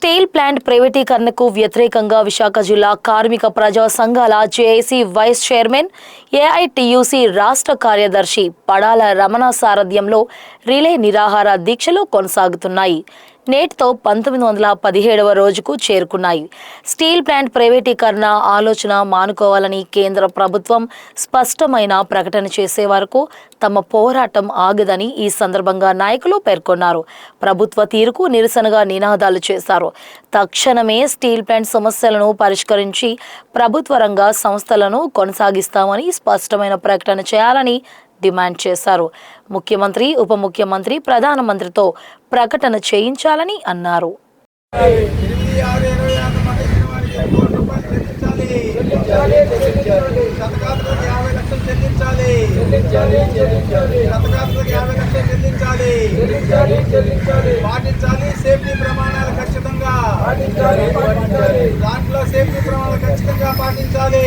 Steel plant ప్రైవేటీకరణకు వ్యతిరేకంగా విశాఖ జిల్లా కార్మిక ప్రజా సంఘాల జేఏసీ వైస్ చైర్మన్, ఏఐటీయూసీ రాష్ట్ర కార్యదర్శి పడాల రమణ సారథ్యంలో రిలే నిరాహార దీక్షలు కొనసాగుతున్నాయి. నేటితో 1917వ రోజుకు చేరుకున్నాయి. స్టీల్ ప్లాంట్ ప్రైవేటీకరణ ఆలోచన మానుకోవాలని కేంద్ర ప్రభుత్వం స్పష్టమైన ప్రకటన చేసే వరకు తమ పోరాటం ఆగదని ఈ సందర్భంగా నాయకులు పేర్కొన్నారు. ప్రభుత్వ తీరుకు నిరసనగా నినాదాలు చేశారు. తక్షణమే స్టీల్ ప్లాంట్ సమస్యలను పరిష్కరించి ప్రభుత్వ రంగ సంస్థలను కొనసాగిస్తామని స్పష్టమైన ప్రకటన చేయాలని డిమాండ్ చేశారు. ముఖ్యమంత్రి, ఉప ముఖ్యమంత్రి, ప్రధానమంత్రితో ప్రకటన చేయించాలని అన్నారు. సేఫ్టీ ప్రమాణాలు ఖచ్చితంగా దాంట్లో సేఫ్టీ ప్రమాణాలు ఖచ్చితంగా పాటించాలి.